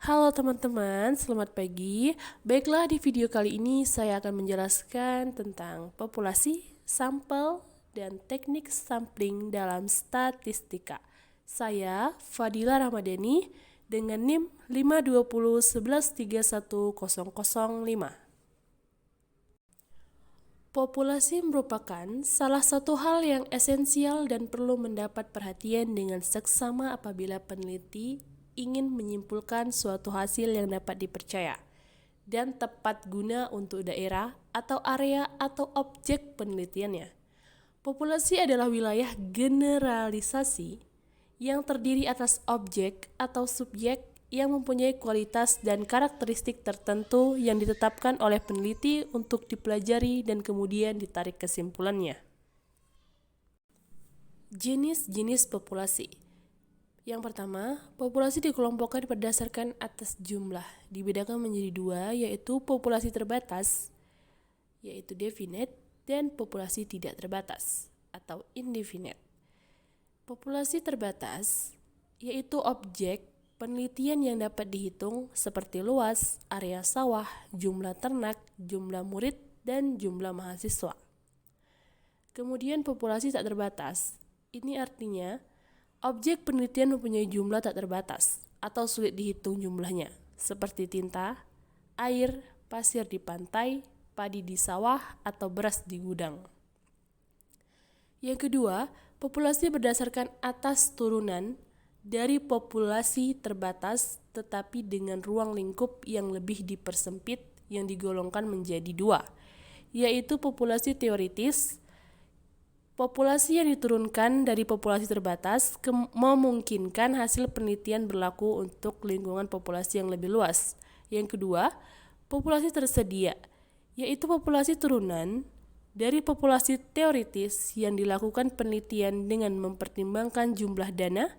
Halo teman-teman, selamat pagi. Baiklah, di video kali ini saya akan menjelaskan tentang populasi, sampel, dan teknik sampling dalam statistika. Saya Fadila Ramadhani dengan NIM 52011310005. Populasi merupakan salah satu hal yang esensial dan perlu mendapat perhatian dengan seksama apabila peneliti ingin menyimpulkan suatu hasil yang dapat dipercaya dan tepat guna untuk daerah atau area atau objek penelitiannya. Populasi adalah wilayah generalisasi yang terdiri atas objek atau subjek yang mempunyai kualitas dan karakteristik tertentu yang ditetapkan oleh peneliti untuk dipelajari dan kemudian ditarik kesimpulannya. Jenis-jenis populasi. Yang pertama, populasi dikelompokkan berdasarkan atas jumlah. Dibedakan menjadi dua, yaitu populasi terbatas, yaitu definite, dan populasi tidak terbatas, atau indefinite. Populasi terbatas, yaitu objek penelitian yang dapat dihitung seperti luas, area sawah, jumlah ternak, jumlah murid, dan jumlah mahasiswa. Kemudian populasi tak terbatas. Ini artinya objek penelitian mempunyai jumlah tak terbatas atau sulit dihitung jumlahnya, seperti tinta, air, pasir di pantai, padi di sawah, atau beras di gudang. Yang kedua, populasi berdasarkan atas turunan dari populasi terbatas tetapi dengan ruang lingkup yang lebih dipersempit yang digolongkan menjadi dua, yaitu populasi teoritis. Populasi yang diturunkan dari populasi terbatas memungkinkan hasil penelitian berlaku untuk lingkungan populasi yang lebih luas. Yang kedua, populasi tersedia, yaitu populasi turunan dari populasi teoritis yang dilakukan penelitian dengan mempertimbangkan jumlah dana,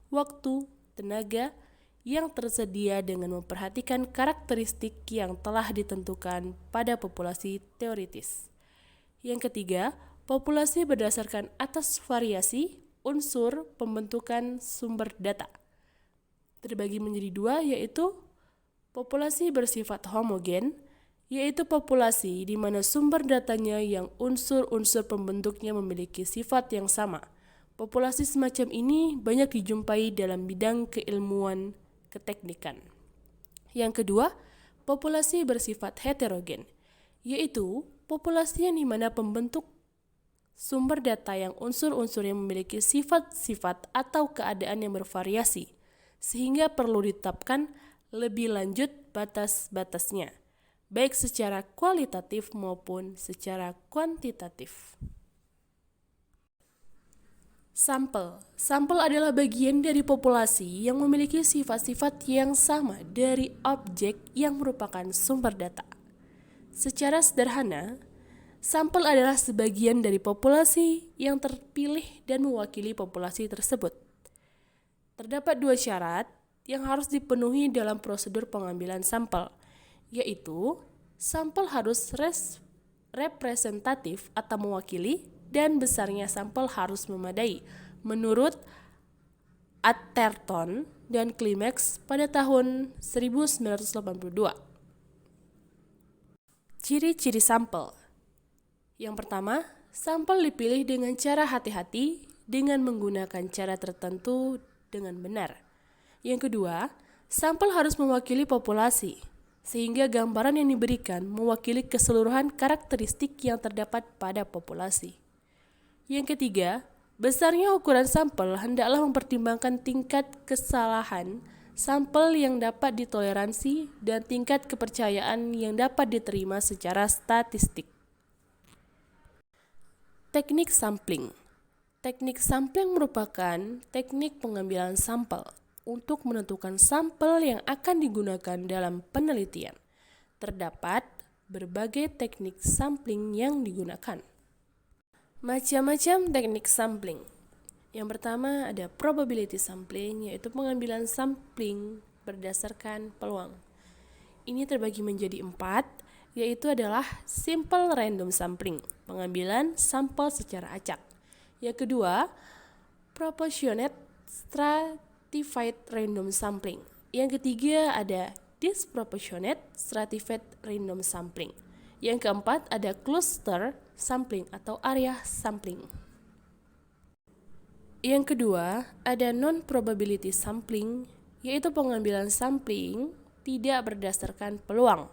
waktu, tenaga yang tersedia dengan memperhatikan karakteristik yang telah ditentukan pada populasi teoritis. Yang ketiga, populasi berdasarkan atas variasi unsur pembentukan sumber data. Terbagi menjadi dua, yaitu populasi bersifat homogen, yaitu populasi di mana sumber datanya yang unsur-unsur pembentuknya memiliki sifat yang sama. Populasi semacam ini banyak dijumpai dalam bidang keilmuan keteknikan. Yang kedua, populasi bersifat heterogen, yaitu populasi yang dimana pembentuk sumber data yang unsur-unsur yang memiliki sifat-sifat atau keadaan yang bervariasi, sehingga perlu ditetapkan lebih lanjut batas-batasnya, baik secara kualitatif maupun secara kuantitatif. Sampel adalah bagian dari populasi yang memiliki sifat-sifat yang sama dari objek yang merupakan sumber data. Secara sederhana, sampel adalah sebagian dari populasi yang terpilih dan mewakili populasi tersebut. Terdapat dua syarat yang harus dipenuhi dalam prosedur pengambilan sampel, yaitu sampel harus representatif atau mewakili dan besarnya sampel harus memadai menurut Atherton dan Klimek pada tahun 1982. Ciri-ciri sampel. Yang pertama, sampel dipilih dengan cara hati-hati dengan menggunakan cara tertentu dengan benar. Yang kedua, sampel harus mewakili populasi, sehingga gambaran yang diberikan mewakili keseluruhan karakteristik yang terdapat pada populasi. Yang ketiga, besarnya ukuran sampel hendaklah mempertimbangkan tingkat kesalahan sampel yang dapat ditoleransi dan tingkat kepercayaan yang dapat diterima secara statistik. Teknik sampling. Teknik sampling merupakan teknik pengambilan sampel untuk menentukan sampel yang akan digunakan dalam penelitian. Terdapat berbagai teknik sampling yang digunakan. Macam-macam teknik sampling. Yang pertama ada probability sampling, yaitu pengambilan sampling berdasarkan peluang. Ini terbagi menjadi 4, yaitu adalah simple random sampling, pengambilan sampel secara acak. Yang kedua, proportionate stratified random sampling, Yang ketiga ada disproportionate stratified random sampling. Yang keempat ada cluster sampling atau area sampling. Yang kedua ada non-probability sampling, yaitu pengambilan sampling tidak berdasarkan peluang.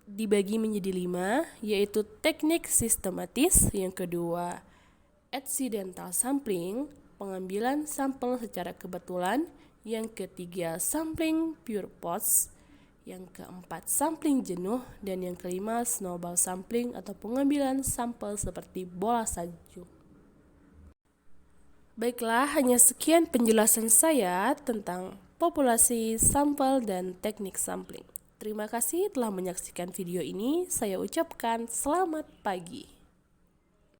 Dibagi menjadi 5, yaitu teknik sistematis. Yang kedua accidental sampling, pengambilan sampel secara kebetulan. Yang ketiga sampling pure pose. Yang keempat sampling jenuh. Dan yang kelima snowball sampling atau pengambilan sampel seperti bola salju. Baiklah, hanya sekian penjelasan saya tentang populasi, sampel, dan teknik sampling. Terima kasih telah menyaksikan video ini. Saya ucapkan selamat pagi.